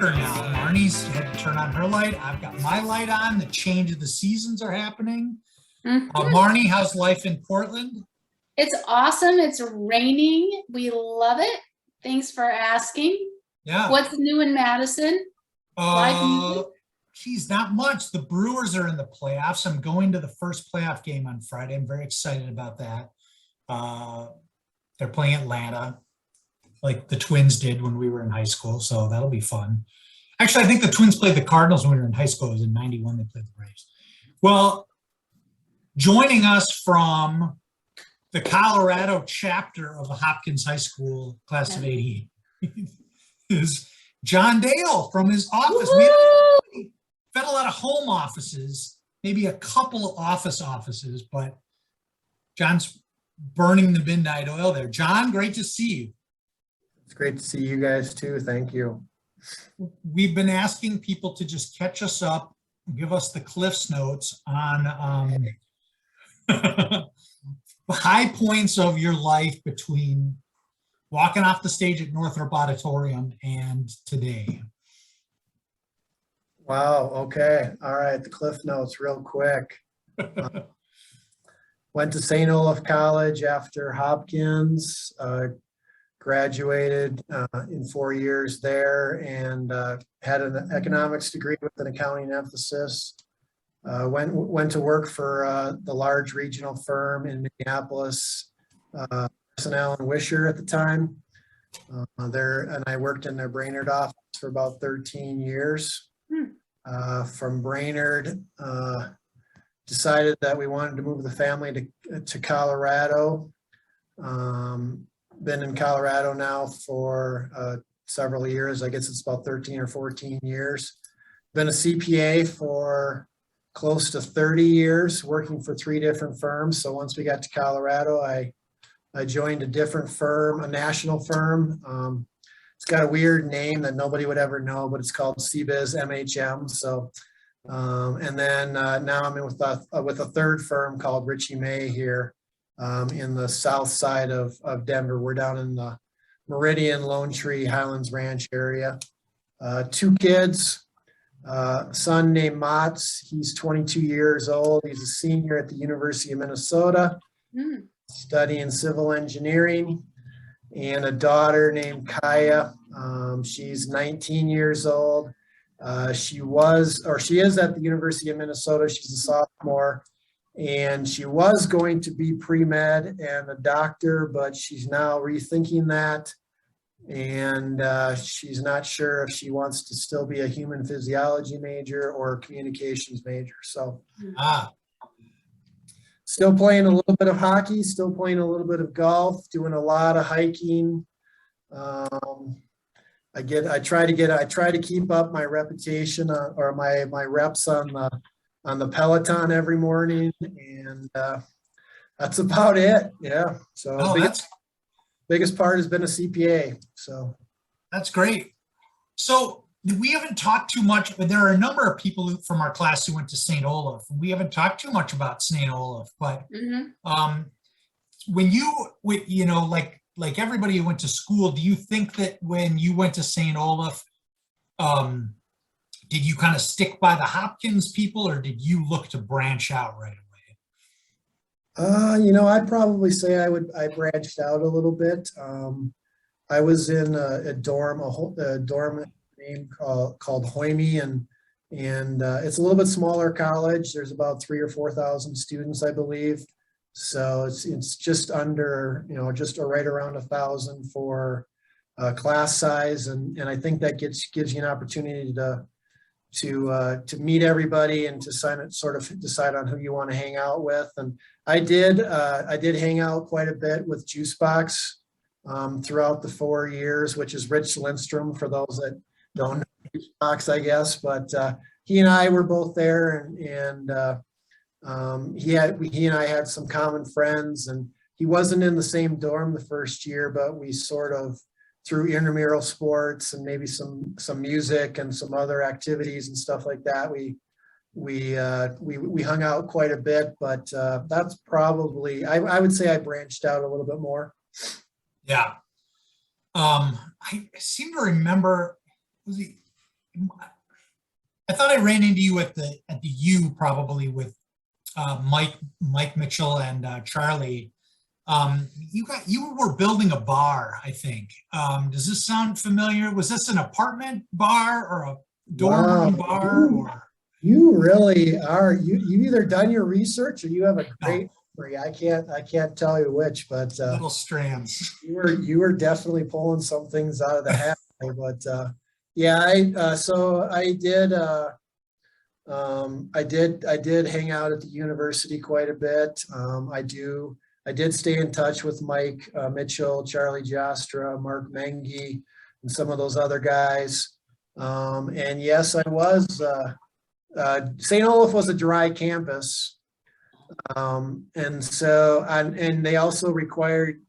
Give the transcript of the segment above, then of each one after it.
darker now. Marnie's had to turn on her light. I've got my light on. The change of the seasons are happening. Marnie, how's life in Portland? It's awesome. It's raining. We love it. Thanks for asking. Yeah. What's new in Madison? Geez, not much. The Brewers are in the playoffs. I'm going to the first playoff game on Friday. I'm very excited about that. They're playing Atlanta, like the Twins did when we were in high school. So that'll be fun. Actually, I think the Twins played the Cardinals when we were in high school. It was in 91. They played the Braves. Well, joining us from the Colorado chapter of the Hopkins High School class of 88 is John Dale from his office. We've had a lot of home offices, maybe a couple of offices, but John's burning the midnight oil there. John, great to see you. It's great to see you guys too. Thank you. We've been asking people to just catch us up, give us the Cliff's Notes on high points of your life between walking off the stage at Northrop Auditorium and today. Wow. Okay. All right. The Cliff Notes real quick. Went to St. Olaf College after Hopkins, graduated in 4 years there, and had an economics degree with an accounting emphasis. Went to work for the large regional firm in Minneapolis, Allen Wisher at the time. And I worked in their Brainerd office for about 13 years. From Brainerd, decided that we wanted to move the family to Colorado. Been in Colorado now for several years. I guess it's about 13 or 14 years. Been a CPA for close to 30 years, working for 3 different firms. So once we got to Colorado, I joined a different firm, a national firm. It's got a weird name that nobody would ever know, but it's called CBiz MHM. So, and then now I'm in with a third firm called Ritchie May here in the south side of Denver. We're down in the Meridian, Lone Tree, Highlands Ranch area. 2 kids. Son named Mats. He's 22 years old. He's a senior at the University of Minnesota, studying civil engineering, and a daughter named Kaya. She's 19 years old. She is at the University of Minnesota. She's a sophomore, and she was going to be pre-med and a doctor, but she's now rethinking that. And she's not sure if she wants to still be a human physiology major or a communications major. So still playing a little bit of hockey, still playing a little bit of golf, doing a lot of hiking. I try to keep up my reputation or my reps on the Peloton every morning, and that's about it. Yeah. So biggest part has been a CPA. So that's great. So we haven't talked too much, but there are a number of people from our class who went to St. Olaf, and we haven't talked too much about St. Olaf. But when you know, like everybody who went to school, do you think that when you went to St. Olaf, did you kind of stick by the Hopkins people, or did you look to branch out right away? I'd probably say I branched out a little bit. I was in a dorm name called Hoyme, and it's a little bit smaller college. There's about 3,000 or 4,000 students, I believe. So it's just under, just right around 1,000 for class size, and I think that gives you an opportunity to meet everybody and to sort of decide on who you want to hang out with. And I did hang out quite a bit with Juicebox throughout the 4 years, which is Rich Lindstrom for those that don't know Juicebox, I guess. But he and I were both there, and he and I had some common friends, and he wasn't in the same dorm the first year, but we sort of, through intramural sports and maybe some music and some other activities and stuff like that, we hung out quite a bit. But that's probably, I would say I branched out a little bit more. Yeah. I seem to remember, I thought I ran into you at the U probably with Mike Mitchell and Charlie. You were building a bar, I think. Does this sound familiar? Was this an apartment bar or a dorm room bar? Or You really are. You either done your research or you have a great memory. I can't tell you which, but little strands. you were definitely pulling some things out of the hat. But yeah, I did hang out at the university quite a bit. I did stay in touch with Mike Mitchell, Charlie Giostra, Mark Mengi, and some of those other guys. And yes, I was. St. Olaf was a dry campus, and so and they also required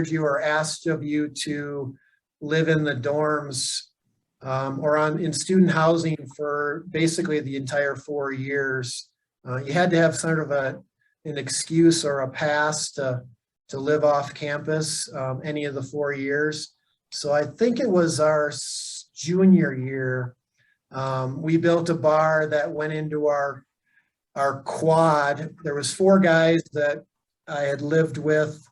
you or asked of you to live in the dorms or in student housing for basically the entire 4 years. You had to have sort of an excuse or a pass to live off campus any of the 4 years. So I think it was our junior year. We built a bar that went into our quad. There was 4 guys that I had lived with.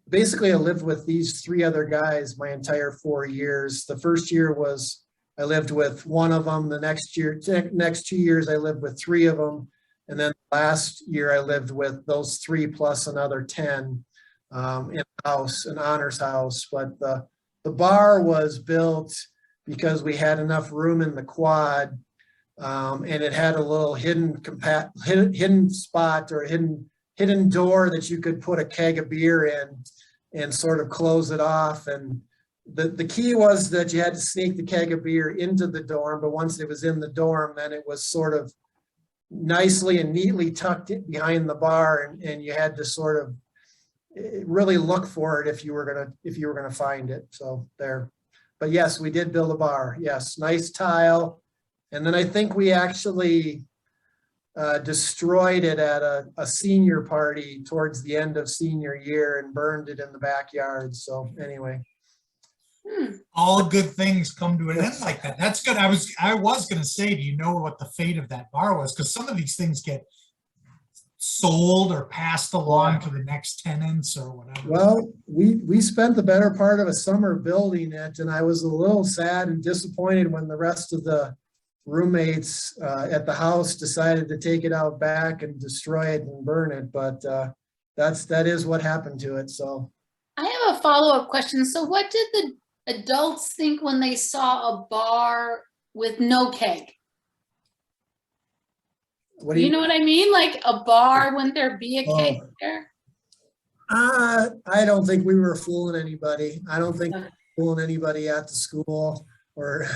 Basically, I lived with these 3 other guys my entire 4 years. The first year was I lived with one of them. The next 2 years I lived with 3 of them. And then last year I lived with those 3 plus another 10 in a house, an honors house. But the bar was built because we had enough room in the quad, and it had a little hidden spot or hidden door that you could put a keg of beer in and sort of close it off. And the key was that you had to sneak the keg of beer into the dorm, but once it was in the dorm, then it was sort of nicely and neatly tucked in behind the bar, and you had to sort of really look for it if you were gonna find it. So there. But yes, we did build a bar. Yes, nice tile. And then I think we actually destroyed it at a senior party towards the end of senior year and burned it in the backyard. So anyway. All good things come to an end like that. That's good. I was going to say, do you know what the fate of that bar was? Because some of these things get sold or passed along to the next tenants or whatever. Well, we spent the better part of a summer building it, and I was a little sad and disappointed when the rest of the roommates at the house decided to take it out back and destroy it and burn it. But that is what happened to it. So I have a follow-up question. So what did the adults think when they saw a bar with no keg? what do You know what I mean? Like a bar, wouldn't there be a keg Oh. there? I don't think we were fooling anybody. I don't think we were fooling anybody at the school, or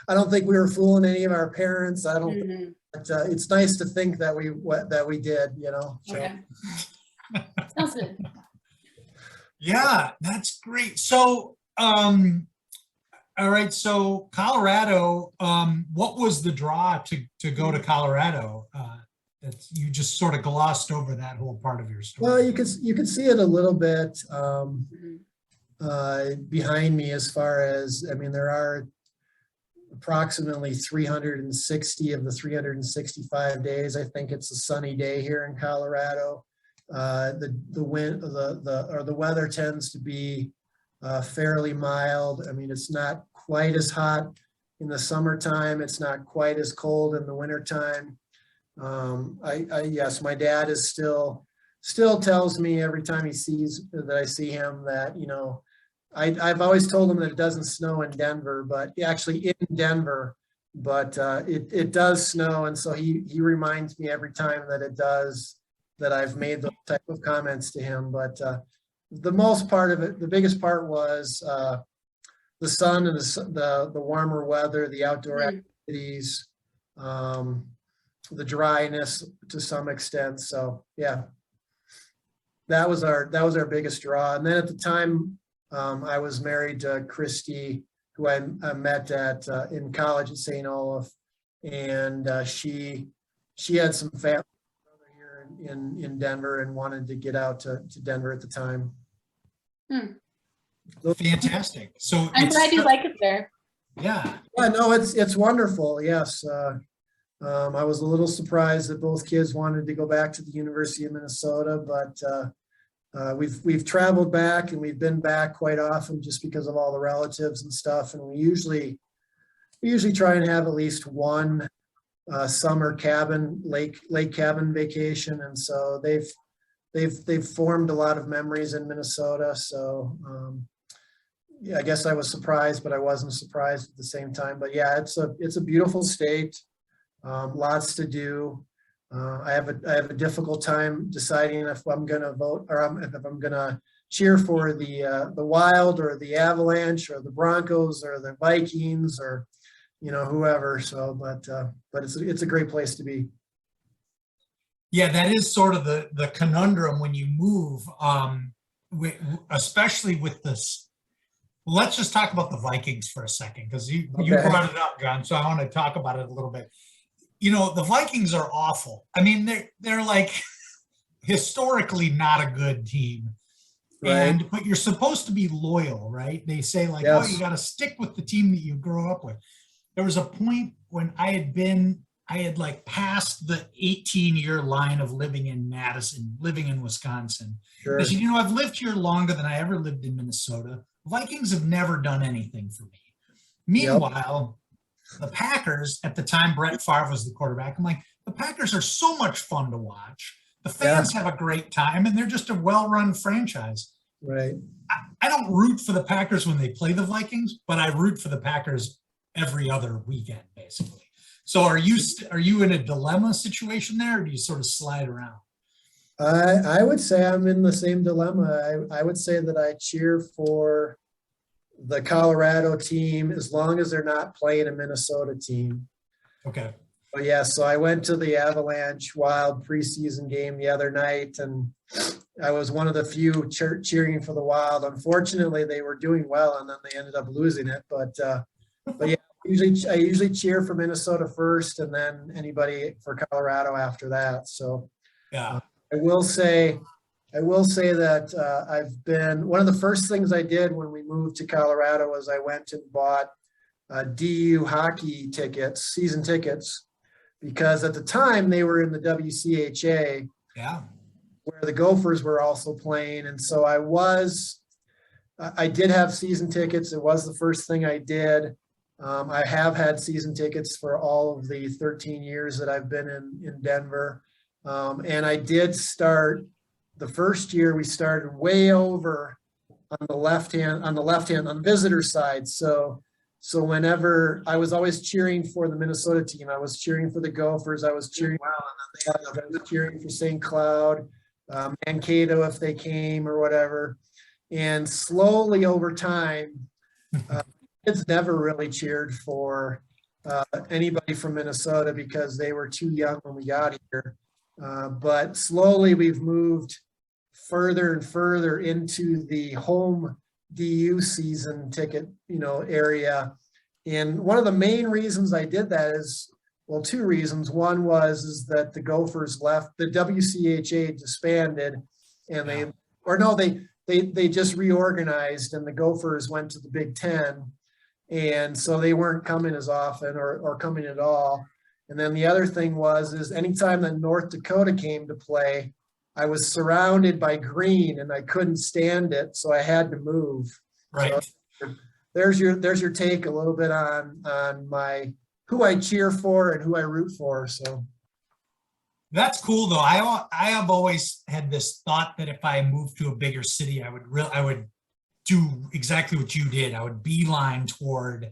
I don't think we were fooling any of our parents. I don't. Mhm. But, it's nice to think that we did. You know. So. Okay. Sounds good. Yeah, that's great. So, all right. So Colorado, what was the draw to go to Colorado? You just sort of glossed over that whole part of your story. Well, you could see it a little bit Mhm. behind me as far as, I mean, there are approximately 360 of the 365 days. I think it's a sunny day here in Colorado. The weather tends to be fairly mild. I mean, it's not quite as hot in the summertime. It's not quite as cold in the wintertime. Yes, my dad is still tells me every time I see him that, you know, I've always told him that it doesn't snow in Denver, but actually in Denver, but it does snow. And so he reminds me every time that it does, that I've made those type of comments to him. But the most part of it, the biggest part was the sun and the warmer weather, the outdoor activities, the dryness to some extent. So yeah, that was our biggest draw. And then at the time, I was married to Christy, who I met in college at St. Olaf, and she had some family here in Denver and wanted to get out to Denver at the time. Fantastic. So I'm glad you like it there. Yeah. Yeah, no, it's wonderful. Yes. I was a little surprised that both kids wanted to go back to the University of Minnesota, but we've traveled back and we've been back quite often just because of all the relatives and stuff. And we usually try and have at least one summer lake cabin vacation. And so they've formed a lot of memories in Minnesota. So yeah, I guess I was surprised, but I wasn't surprised at the same time. But yeah, it's a beautiful state. Lots to do. I have a difficult time deciding if I'm going to vote or if I'm going to cheer for the Wild or the Avalanche or the Broncos or the Vikings or whoever. So, but it's a great place to be. Yeah, that is sort of the conundrum when you move, especially with this. Let's just talk about the Vikings for a second, because you Okay. brought it up, John. So I want to talk about it a little bit. The Vikings are awful. I mean, they're like historically not a good team. Right. But you're supposed to be loyal, right? They say like, oh, Yes. you got to stick with the team that you grow up with. There was a point when I had like passed the 18-year line of living in Madison, living in Wisconsin. Sure. I said, I've lived here longer than I ever lived in Minnesota. Vikings have never done anything for me. Meanwhile, the Packers, at the time Brett Favre was the quarterback, I'm like, the Packers are so much fun to watch. The fans have a great time, and they're just a well-run franchise. Right. I don't root for the Packers when they play the Vikings, but I root for the Packers every other weekend, basically. So are you in a dilemma situation there, or do you sort of slide around? I would say I'm in the same dilemma. I would say that I cheer for the Colorado team as long as they're not playing a Minnesota team. Okay. But yeah, so I went to the Avalanche Wild preseason game the other night, and I was one of the few cheering for the Wild. Unfortunately, they were doing well, and then they ended up losing it. But yeah, I usually cheer for Minnesota first, and then anybody for Colorado after that. So Yeah. I will say that I've been, one of the first things I did when we moved to Colorado was I went and bought DU hockey tickets, season tickets, because at the time they were in the WCHA, Yeah. where the Gophers were also playing. And so I did have season tickets. It was the first thing I did. I have had season tickets for all of the 13 years that I've been in Denver. And I did start the first year. We started way over on the visitor side. So whenever I was always cheering for the Minnesota team, I was cheering for the Gophers. I was cheering for St. Cloud, Mankato if they came or whatever. And slowly over time, kids never really cheered for anybody from Minnesota because they were too young when we got here. But slowly we've moved further and further into the home DU season ticket, area. And one of the main reasons I did that is, well, two reasons. One is that the Gophers left, the WCHA disbanded, and they just reorganized, and the Gophers went to the Big Ten. And so they weren't coming as often or coming at all. And then the other thing is anytime that North Dakota came to play, I was surrounded by green and I couldn't stand it. So I had to move. Right. So there's your take a little bit on who I cheer for and who I root for. So That's cool though. I have always had this thought that if I moved to a bigger city, I would do exactly what you did. I would beeline toward,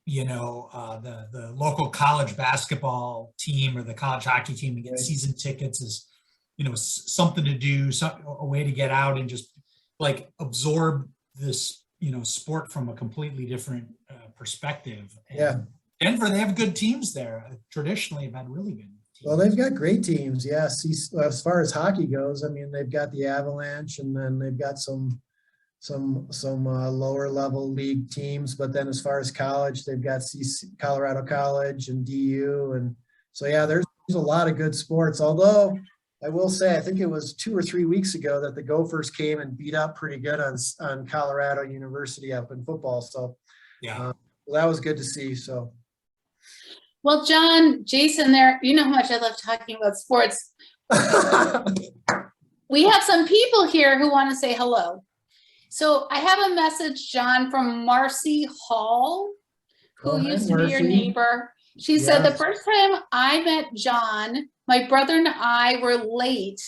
the local college basketball team or the college hockey team and get season tickets as, something to do, a way to get out and just like absorb this, sport from a completely different perspective. And Denver, they have good teams there. Traditionally have had really good teams. Well, they've got great teams. Yes. As far as hockey goes, I mean, they've got the Avalanche, and then they've got some lower level league teams. But then as far as college, they've got Colorado College and DU. And so, yeah, there's a lot of good sports. Although I will say, I think it was 2 or 3 weeks ago that the Gophers came and beat up pretty good on Colorado University up in football. So that was good to see. So. Well, John, Jason, there, you know how much I love talking about sports. We have some people here who want to say hello. So I have a message, John, from Marcy Hall, who Hi, used to be your Marcy. neighbor. She said, the Yes. first time I met John, my brother and I were late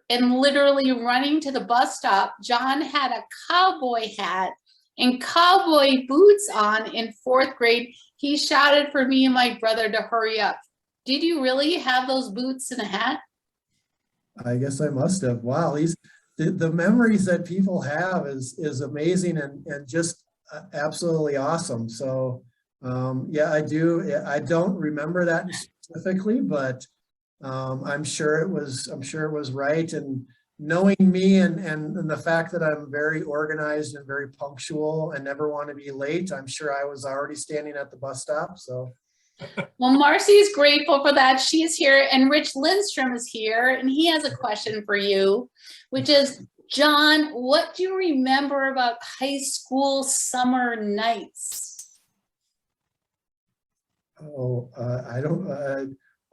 and literally running to the bus stop. John had a cowboy hat and cowboy boots on in 4th grade. He shouted for me and my brother to hurry up. Did you really have those boots and a hat? I guess I must have. Wow, the memories that people have is amazing and just absolutely awesome. So yeah, I do. I don't remember that specifically, but I'm sure it was right. And knowing me and the fact that I'm very organized and very punctual and never want to be late, I'm sure I was already standing at the bus stop. So. Well, Marcy is grateful for that. She's here, and Rich Lindstrom is here, and he has a question for you, which is, John, what do you remember about high school summer nights? Oh, I don't,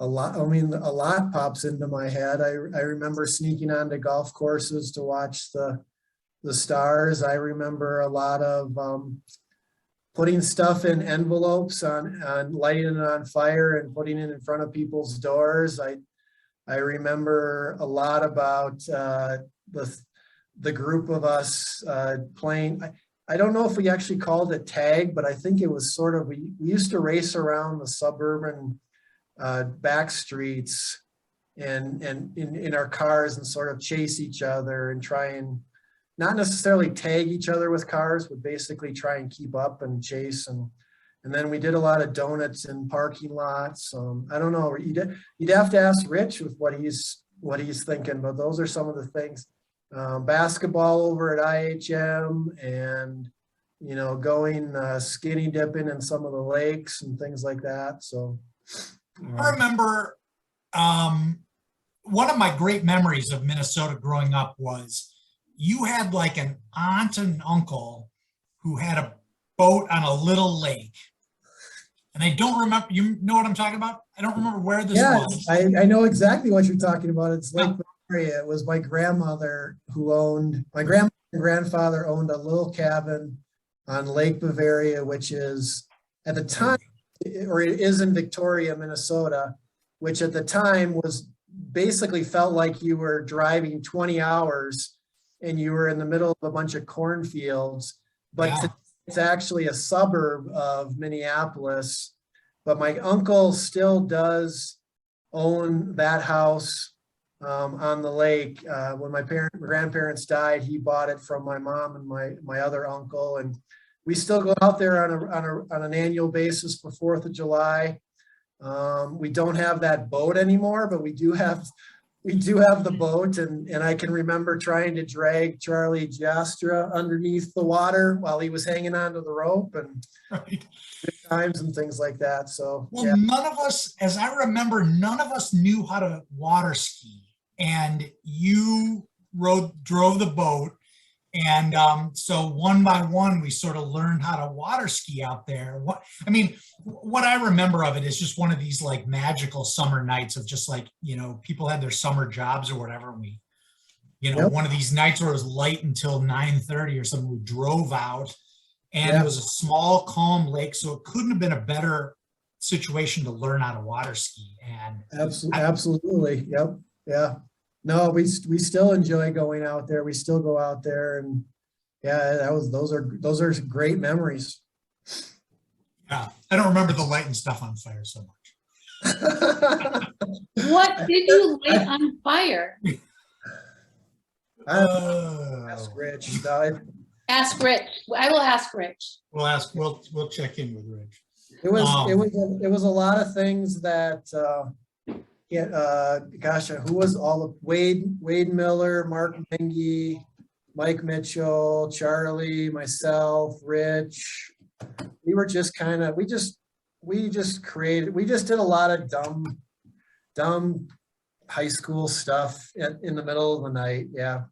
a lot, I mean, a lot pops into my head. I remember sneaking onto golf courses to watch the stars. I remember a lot of putting stuff in envelopes on lighting it on fire and putting it in front of people's doors. I remember a lot about the group of us playing. I don't know if we actually called it tag, but I think it was sort of, we used to race around the suburban back streets and in our cars and sort of chase each other and try and not necessarily tag each other with cars, but basically try and keep up and chase. And then we did a lot of donuts in parking lots. I don't know, you'd have to ask Rich with what he's thinking, but those are some of the things. Basketball over at IHM and, you know, going skinny dipping in some of the lakes and things like that. So. I remember one of my great memories of Minnesota growing up was you had like an aunt and uncle who had a boat on a little lake. And I don't remember, you know what I'm talking about? I don't remember where this was. I know exactly what you're talking about. It's Lake Bavaria. It was my grandmother who owned, my grandmother and grandfather owned a little cabin on Lake Bavaria, which is at the time, or it is in Victoria, Minnesota, which at the time was basically felt like you were driving 20 hours and you were in the middle of a bunch of cornfields, but Yeah. It's actually a suburb of Minneapolis. But my uncle still does own that house on the lake. When my grandparents died, he bought it from my mom and my other uncle, and we still go out there on an annual basis for 4th of July. We don't have that boat anymore, but we do have the boat, and I can remember trying to drag Charlie Jastra underneath the water while he was hanging onto the rope and Right. times and things like that. So Well, yeah. none of us, as I remember, none of us knew how to water ski, and you drove the boat. And so one by one, we sort of learned how to water ski out there. What I remember of it is just one of these like magical summer nights of just like, you know, people had their summer jobs or whatever. We, you know, Yep. one of these nights where it was light until 9:30 or something, we drove out, and Yeah. it was a small, calm lake. So it couldn't have been a better situation to learn how to water ski. And Absolutely. Yep. Yeah. No, we still enjoy going out there. We still go out there, and yeah, those are great memories. yeah, I don't remember the lighting stuff on fire so much. What did you light on fire? Ask Rich. No, Ask Rich. I will ask Rich. We'll check in with Rich. it was a lot of things that gosh, who was all of Wade Miller, Mark Mengy, Mike Mitchell, Charlie, myself, Rich. We were just kind of, we just did a lot of dumb high school stuff in the middle of the night. Yeah.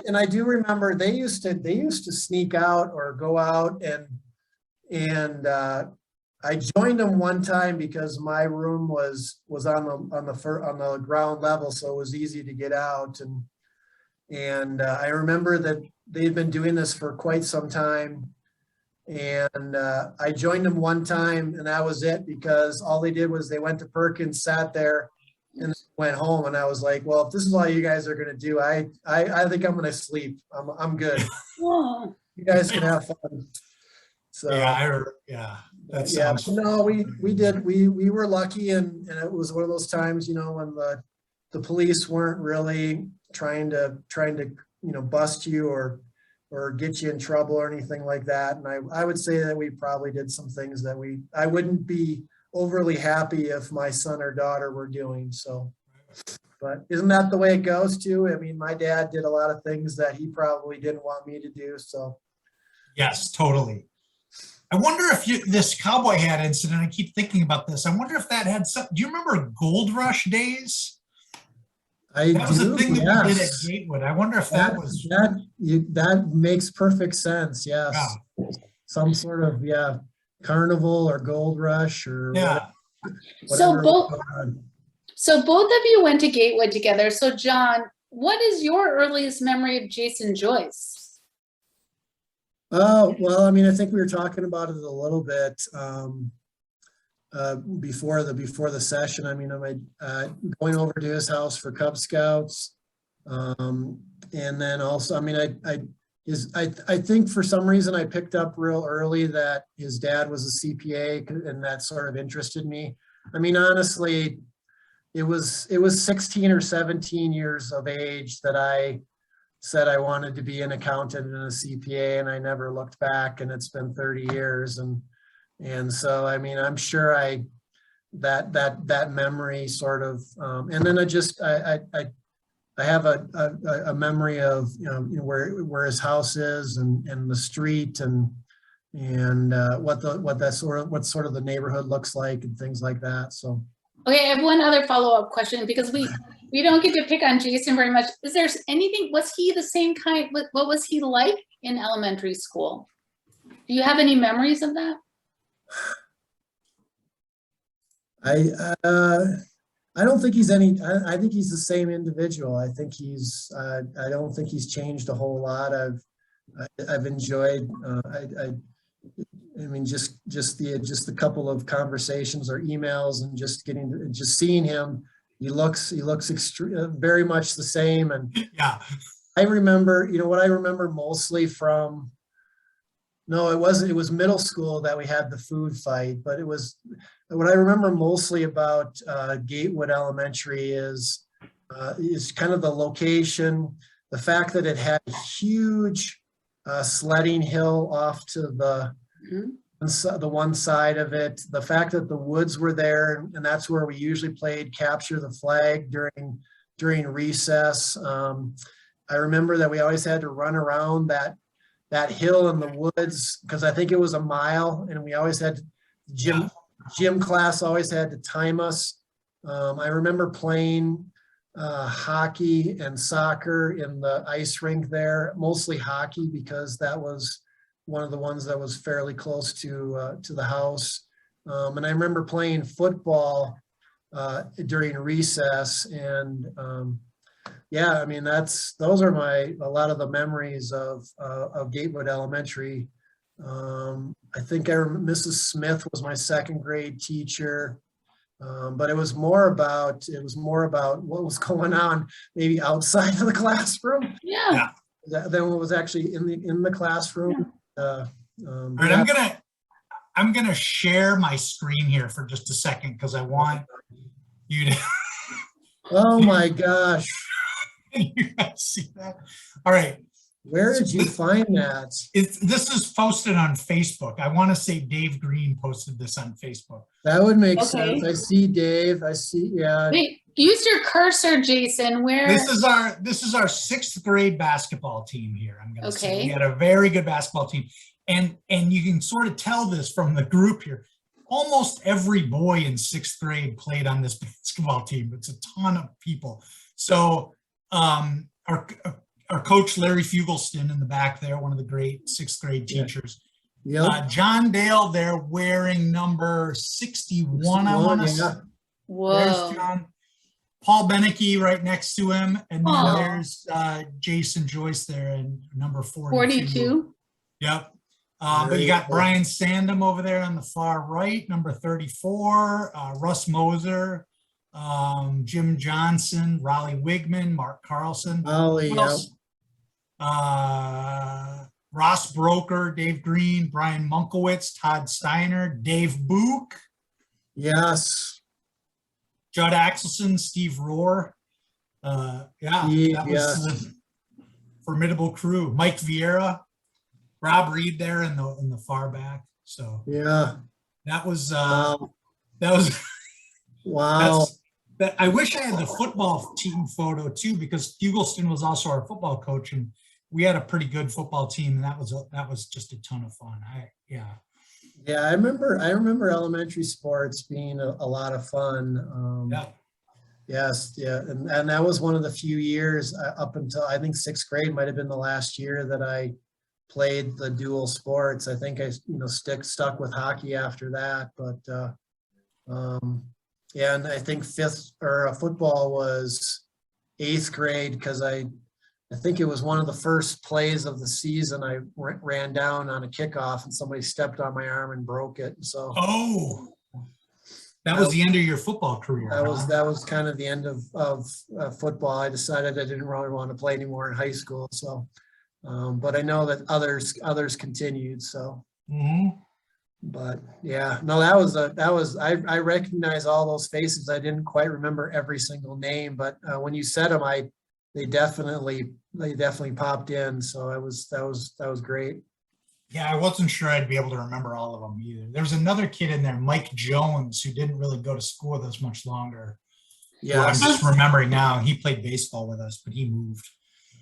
And I do remember they used to sneak out or go out And I joined them one time because my room was on the ground level, so it was easy to get out. And I remember that they'd been doing this for quite some time. And I joined them one time, and that was it, because all they did was they went to Perkins, sat there, and went home. And I was like, well, if this is all you guys are going to do, I think I'm going to sleep. I'm good. Oh, You guys can have fun. So Yeah, that sounds. no, we did. We were lucky, and it was one of those times, you know, when the police weren't really trying to bust you or get you in trouble or anything like that. And I would say that we probably did some things that I wouldn't be overly happy if my son or daughter were doing. So, but isn't that the way it goes too? I mean, my dad did a lot of things that he probably didn't want me to do. So. Yes, totally. I wonder if this cowboy hat incident, I keep thinking about this. I wonder if that had something. Do you remember Gold Rush days? That was a thing that we did at Gatewood. I wonder if that was. That makes perfect sense. Yes. Yeah. Some sort of, carnival or Gold Rush or So both of you went to Gatewood together. So John, what is your earliest memory of Jason Joyce? Oh, well, I mean, I think we were talking about it a little bit before the session. I mean, I'm going over to his house for Cub Scouts. And then also, I mean, I think for some reason I picked up real early that his dad was a CPA, and that sort of interested me. I mean, honestly, it was 16 or 17 years of age that I said I wanted to be an accountant and a CPA, and I never looked back, and it's been 30 years. And so, I mean, I'm sure that memory sort of, and then I have a memory of, you know, where his house is and the street and what sort of the neighborhood looks like and things like that. So. Okay, I have one other follow-up question, because we don't get to pick on Jason very much. Is there anything, was he the same kind, what was he like in elementary school? Do you have any memories of that? I don't think he's I think he's the same individual. I think I don't think he's changed a whole lot. I've enjoyed, I mean, just the couple of conversations or emails and just seeing him, he looks very much the same. And yeah, I remember, you know, what I remember mostly from, no, it was middle school that we had the food fight, but what I remember mostly about Gatewood Elementary is kind of the location, the fact that it had a huge sledding hill off to the one side of it, the fact that the woods were there, and that's where we usually played capture the flag during recess. I remember that we always had to run around that hill in the woods, because I think it was a mile, and we always had gym class always had to time us. I remember playing hockey and soccer in the ice rink there, mostly hockey because that was one of the ones that was fairly close to the house. And I remember playing football during recess, and yeah, I mean, those are a lot of the memories of Gatewood Elementary. I think Mrs. Smith was my second grade teacher, but it was more about what was going on maybe outside of the classroom. Yeah. Than what was actually in the classroom. All right, I'm gonna share my screen here for just a second because I want you to. Oh my gosh! You guys see that? All right. Where did you find that? This is posted on Facebook. I want to say Dave Green posted this on Facebook. That would make sense. I see Dave. I see. Yeah. Wait, use your cursor, Jason. Where? This is our 6th grade basketball team here. I'm going to say we had a very good basketball team, and you can sort of tell this from the group here. Almost every boy in 6th grade played on this basketball team. It's a ton of people. So our coach, Larry Fugelston, in the back there, one of the great 6th grade teachers, Yep. John Dale there wearing number 61, I want to say. Yeah. There's Whoa. John. Paul Beneke right next to him. And then Aw. there's Jason Joyce there in number 42. 42. Yep. But you got Brian Sandham over there on the far right, number 34, Russ Moser, Jim Johnson, Raleigh Wigman, Mark Carlson. Ollie, Who yep. else? Ross Broker, Dave Green, Brian Munkowitz, Todd Steiner, Dave Book, Yes. Judd Axelson, Steve Rohr. That was a formidable crew. Mike Vieira, Rob Reed there in the far back. So Yeah. that was Wow. I wish I had the football team photo too, because Hugelston was also our football coach, and we had a pretty good football team, and that was just a ton of fun. Yeah, I remember elementary sports being a lot of fun. Yeah. Yes, yeah, and that was one of the few years up until I think 6th grade might have been the last year that I played the dual sports. I think I stuck with hockey after that, but yeah, and I think football was 8th grade, because I think it was one of the first plays of the season. I ran down on a kickoff and somebody stepped on my arm and broke it. So that was the end of your football career. That was kind of the end of football. I decided I didn't really want to play anymore in high school. So, but I know that others continued. So, but yeah, no, I recognize all those faces. I didn't quite remember every single name, but when you said them, they definitely popped in. So that was great. Yeah, I wasn't sure I'd be able to remember all of them either. There was another kid in there, Mike Jones, who didn't really go to school with us much longer. Yeah, I'm just remembering now. He played baseball with us, but he moved.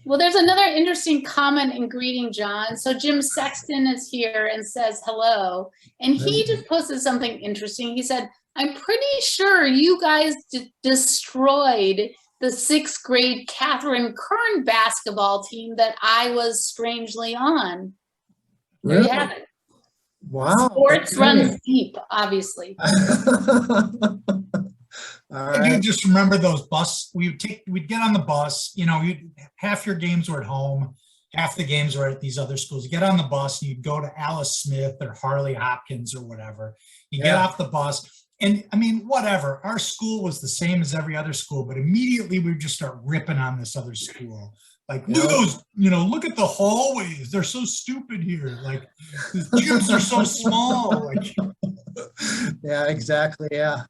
Well, there's another interesting comment in greeting, John. So Jim Sexton is here and says hello. And he just posted something interesting. He said, I'm pretty sure you guys destroyed the 6th grade Catherine Kern basketball team that I was strangely on. There you have it. Wow. Sports runs deep, obviously. All I do right. just remember those we'd get on the bus, half your games were at home, half the games were at these other schools. You get on the bus and you'd go to Alice Smith or Harley Hopkins or whatever. You get off the bus, and I mean, whatever. Our school was the same as every other school, but immediately we would just start ripping on this other school. Like, look at those, look at the hallways. They're so stupid here. Like, the gyms are so small. Like, yeah, exactly. Yeah.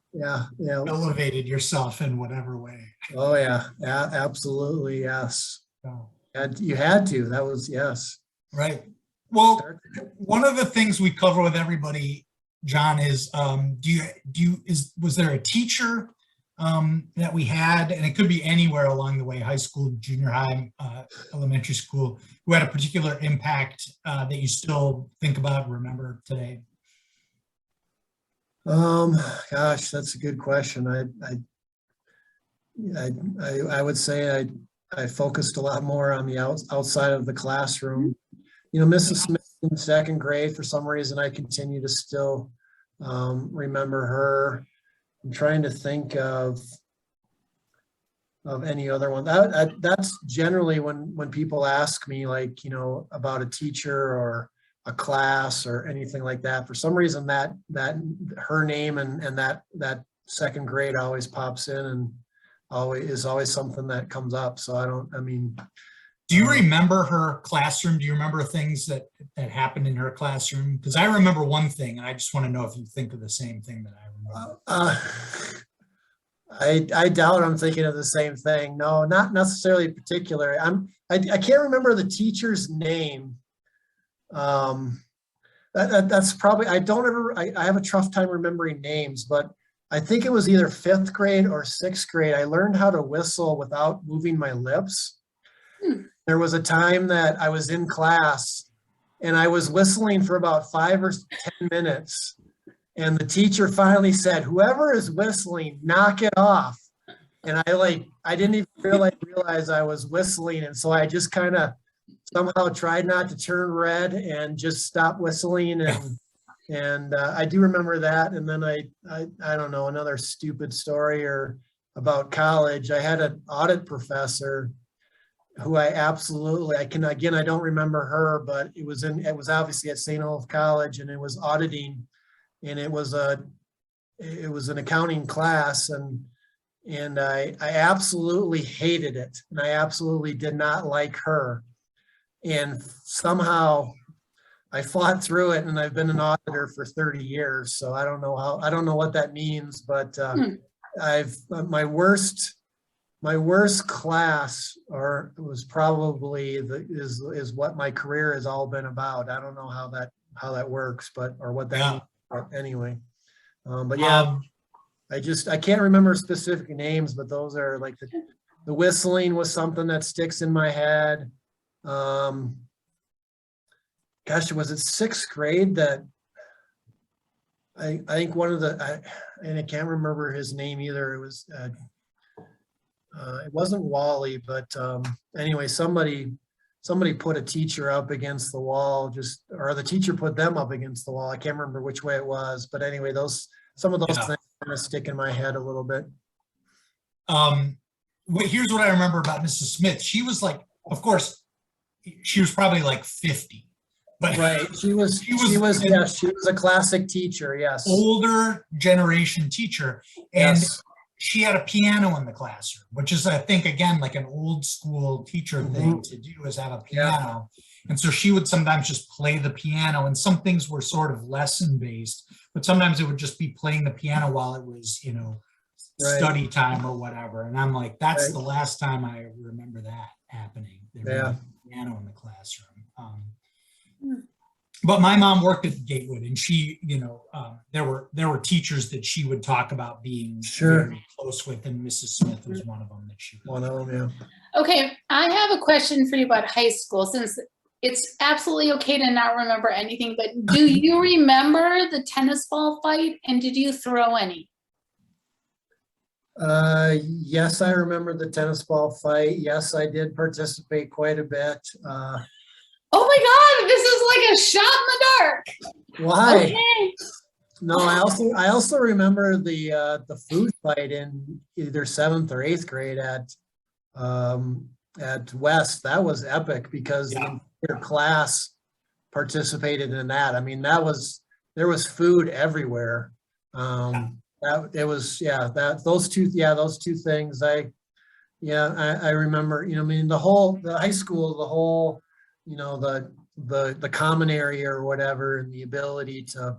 Elevated yourself in whatever way. Oh yeah, absolutely. Yes. So, And you had to. That was yes. right. Well, one of the things we cover with everybody, John, is was there a teacher that we had, and it could be anywhere along the way, high school, junior high, elementary school, who had a particular impact that you still think about and remember today? Gosh, that's a good question. I would say I focused a lot more on the outside of the classroom. Mrs. Smith in 2nd grade, for some reason, I continue to still remember her. I'm trying to think of any other one. That's generally when people ask me, like, about a teacher or a class or anything like that. For some reason, that her name and that 2nd grade always pops in and is always something that comes up. So do you remember her classroom? Do you remember things that happened in her classroom? Because I remember one thing, and I just want to know if you think of the same thing that I remember. I doubt I'm thinking of the same thing. No, not necessarily particular. I can't remember the teacher's name. That's probably, I have a tough time remembering names, but I think it was either 5th grade or 6th grade. I learned how to whistle without moving my lips. There was a time that I was in class and I was whistling for about 5 or 10 minutes. And the teacher finally said, whoever is whistling, knock it off. And I didn't even realize I was whistling. And so I just kind of somehow tried not to turn red and just stop whistling. And I do remember that. And then I don't know, another stupid story or about college. I had an audit professor who I don't remember her, but it was obviously at St. Olaf College, and it was auditing, and it was an accounting class, and I absolutely hated it, and I absolutely did not like her. And somehow I fought through it, and I've been an auditor for 30 years. So I don't know what that means, but my worst class was probably is what my career has all been about. I don't know how that works, or what that means. But anyway. But yeah, I can't remember specific names, but those are like the whistling was something that sticks in my head. Gosh, was it sixth grade that I think one of and I can't remember his name either. It was, it wasn't Wally, but anyway, somebody put a teacher up against the wall, or the teacher put them up against the wall. I can't remember which way it was, but anyway, some of those things kind of stick in my head a little bit. Here's what I remember about Mrs. Smith. She was like, of course, she was probably like 50. But right, she was a classic teacher, yes. Older generation teacher. And yes. She had a piano in the classroom, which is, I think, again, like an old school teacher thing to do, is have a piano. Yeah. And so she would sometimes just play the piano, and some things were sort of lesson based, but sometimes it would just be playing the piano while it was, study time or whatever. And I'm like, that's the last time I remember that happening. There was a piano in the classroom. But my mom worked at Gatewood, and she, there were teachers that she would talk about being very close with, and Mrs. Smith was one of them that she one of them, yeah. Okay, I have a question for you about high school, since it's absolutely okay to not remember anything, but do you remember the tennis ball fight, and did you throw any? Yes, I remember the tennis ball fight. Yes, I did participate quite a bit. Oh my God, this is like a shot in the dark. Why? Okay. No, I also remember the food fight in either 7th or 8th grade at West. That was epic because the entire class participated in that. I mean, there was food everywhere. Those two things. I remember, the high school, the common area or whatever, and the ability to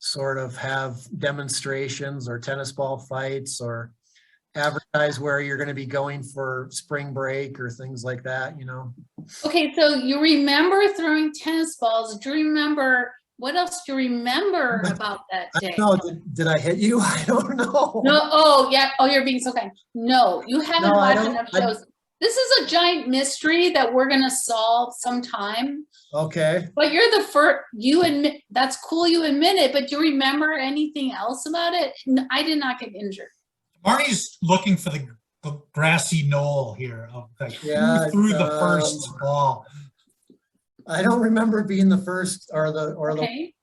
sort of have demonstrations or tennis ball fights or advertise where you're going to be going for spring break or things like that, Okay, so you remember throwing tennis balls. Do you remember, what else do you remember about that day? No, did I hit you? I don't know. No, oh yeah, oh, you're being so kind. No, you haven't watched enough shows. This is a giant mystery that we're gonna solve sometime. Okay. But you're the first, you admit, that's cool, you admit it, but do you remember anything else about it? I did not get injured. Marnie's looking for the grassy knoll here of who threw the first ball. I don't remember being the first or the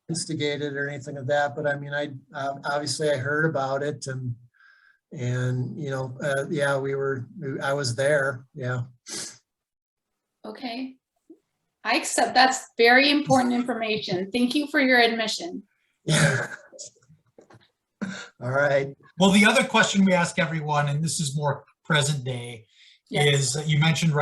instigated or anything of that, but I mean, obviously I heard about it, and I was there. Yeah. Okay. I accept. That's very important information. Thank you for your admission. Yeah. All right. Well, the other question we ask everyone, and this is more present day, is you mentioned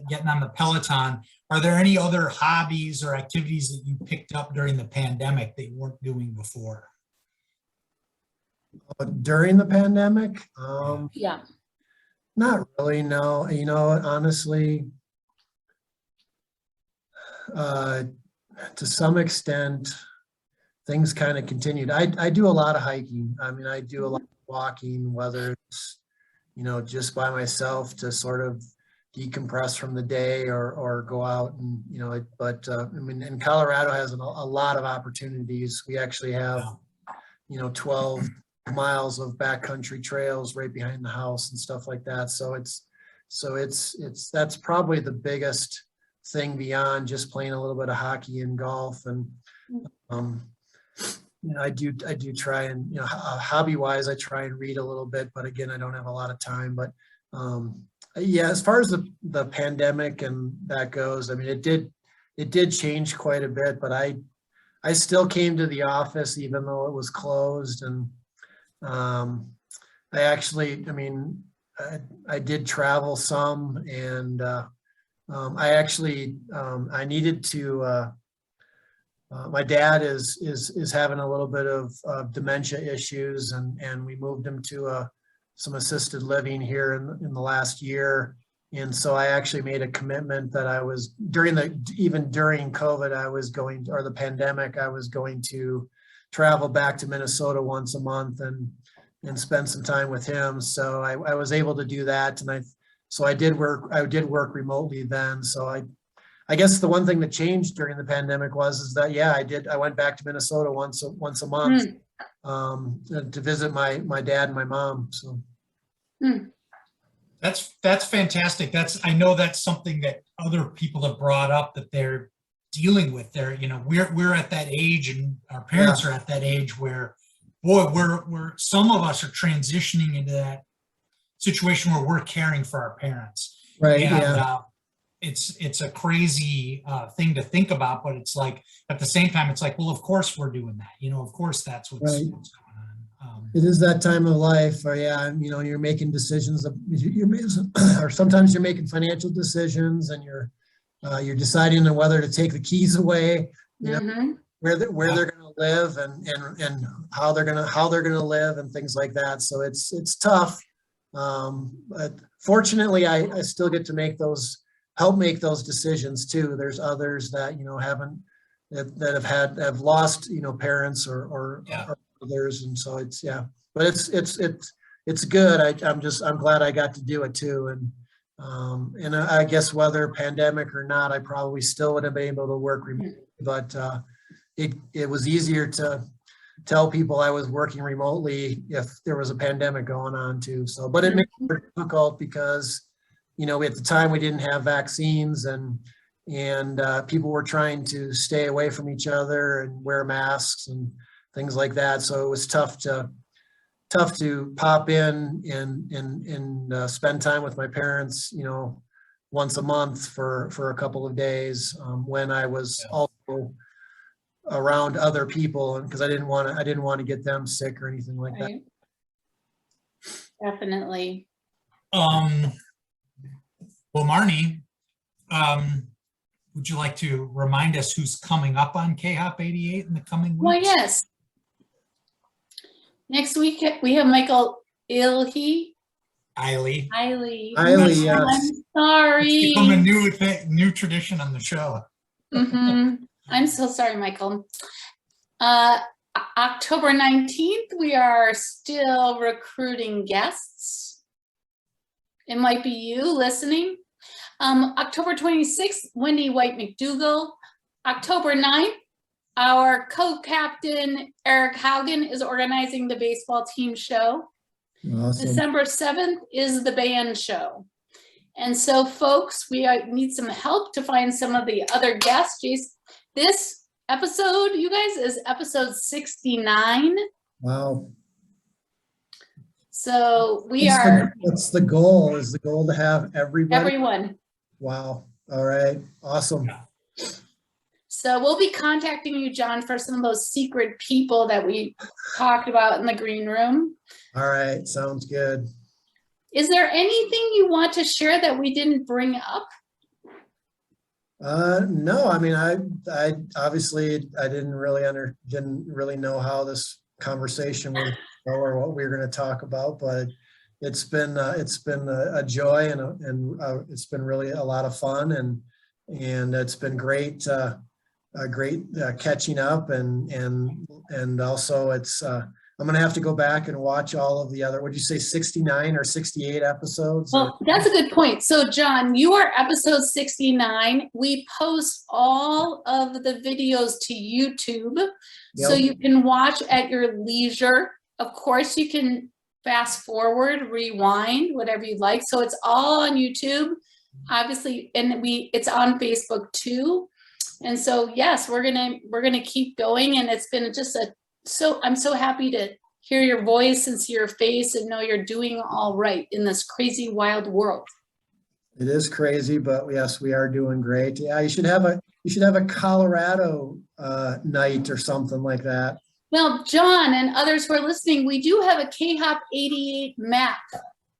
getting on the Peloton. Are there any other hobbies or activities that you picked up during the pandemic that you weren't doing before? During the pandemic? Not really, no. Honestly, to some extent, things kind of continued. I do a lot of hiking. I mean, I do a lot of walking, whether it's, just by myself to sort of decompress from the day or go out and, and Colorado has a lot of opportunities. We actually have, 12 miles of backcountry trails right behind the house and stuff like that. So that's probably the biggest thing beyond just playing a little bit of hockey and golf. And, I do try and, hobby wise, I try and read a little bit, but again, I don't have a lot of time. But yeah, as far as the pandemic and that goes, I mean, it did change quite a bit, but I still came to the office even though it was closed. And I actually, I did travel some, and I needed to, my dad is having a little bit of dementia issues, and we moved him to some assisted living here in the last year. And so I actually made a commitment that I was even during COVID, or the pandemic, I was going to travel back to Minnesota once a month and spend some time with him. So I was able to do that. And I did work remotely then. So I guess the one thing that changed during the pandemic is that, yeah, I went back to Minnesota once a month to visit my dad and my mom. So. That's fantastic. I know that's something that other people have brought up that they're dealing with. We're at that age, and our parents are at that age where, boy, we're some of us are transitioning into that situation where we're caring for our parents. Right. And, yeah. It's a crazy thing to think about, but it's like, at the same time, it's like, well, of course we're doing that. Of course that's what's going on. It is that time of life, or you're making decisions, or sometimes you're making financial decisions, and you're deciding on whether to take the keys away, where they're going to live, and how they're going to live, and things like that. So it's tough. But fortunately, I still get to help make those decisions too. There's others that have lost Yeah. parents or others, and so but it's good. I'm glad I got to do it too. And I guess whether pandemic or not, I probably still would have been able to work remotely, but it was easier to tell people I was working remotely if there was a pandemic going on too. So, but it made it difficult because at the time we didn't have vaccines, and people were trying to stay away from each other and wear masks and things like that. So it was tough to pop in and spend time with my parents, once a month for a couple of days, when I was also around other people, and because I didn't want to get them sick or anything like that. Definitely. Well, Marnie, would you like to remind us who's coming up on KHOP88 in the coming weeks? Well, yes. Next week we have Michael Eiley. Yes. I'm sorry. It's become a new tradition on the show. I'm so sorry, Michael. October 19th, we are still recruiting guests. It might be you listening. October 26th, Wendy White McDougall. October 9th, our co-captain Eric Haugen is organizing the baseball team show. Awesome. December 7th is the band show. And so, folks, we need some help to find some of the other guests. This episode, you guys, is episode 69. Wow. So what's the goal? Is the goal to have everybody? Everyone. Wow. All right. Awesome. So we'll be contacting you, John, for some of those secret people that we talked about in the green room. All right. Sounds good. Is there anything you want to share that we didn't bring up? No, I mean, I obviously I didn't really know how this conversation would go or what we were going to talk about, but it's been a joy, and it's been really a lot of fun, and it's been great catching up, and also it's I'm going to have to go back and watch all of the other, would you say 69 or 68 episodes? Well, that's a good point. So, John, you are episode 69. We post all of the videos to YouTube, so you can watch at your leisure. Of course, you can fast forward, rewind, whatever you'd like. So it's all on YouTube. obviously, and it's on Facebook too. And so, yes, we're gonna keep going, and it's been just I'm so happy to hear your voice and see your face and know you're doing all right in this crazy, wild world. It is crazy, but yes, we are doing great. Yeah, you should have a Colorado night or something like that. Well, John and others who are listening, we do have a KHOP88 map.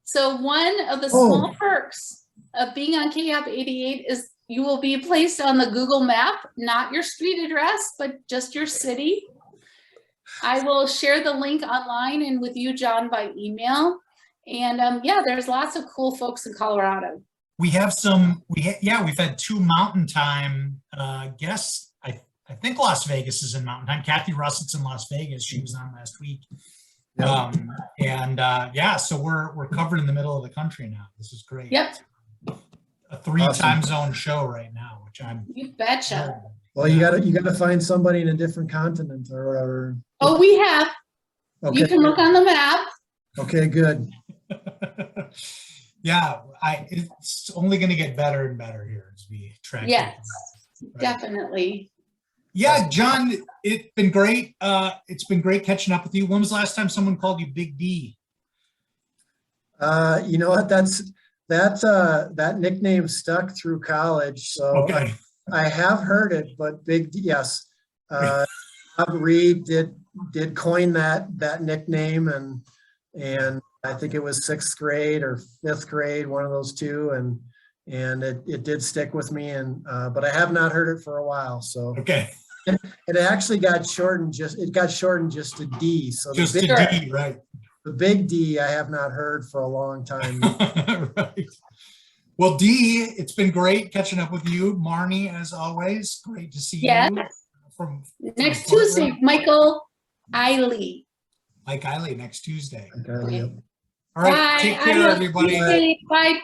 So one of the small perks of being on KHOP88 is you will be placed on the Google map, not your street address, but just your city. I will share the link online and with you, John, by email. And yeah, there's lots of cool folks in Colorado. We have we've had 2 Mountain Time guests. I think Las Vegas is in Mountain Time. Kathy Russett's in Las Vegas. She was on last week. Yep. Yeah, so we're covered in the middle of the country now. This is great. Yep. A 3 time zone show right now, which I'm. You betcha. Well, you gotta find somebody in a different continent or whatever. Oh, we have. Okay. You can look on the map. Okay, good. Yeah, it's only going to get better and better here as we track. Yes, right? definitely. Yeah, John, it's been great. It's been great catching up with you. When was the last time someone called you Big D? You know what? That nickname stuck through college. So Okay. I have heard it, but Big D, yes. Bob Reed did coin that nickname, and I think it was 6th grade or 5th grade, one of those two, and it did stick with me, and but I have not heard it for a while. So Okay. it actually got shortened just to D. So Just a D, right? the Big D I have not heard for a long time. Right. Well, D, it's been great catching up with you. Marnie, as always, great to see Yes. you. From Next Portland. Tuesday, Michael Eiley. Mike Eiley next Tuesday. Okay, yep. All right, Bye. take care, everybody. Bye.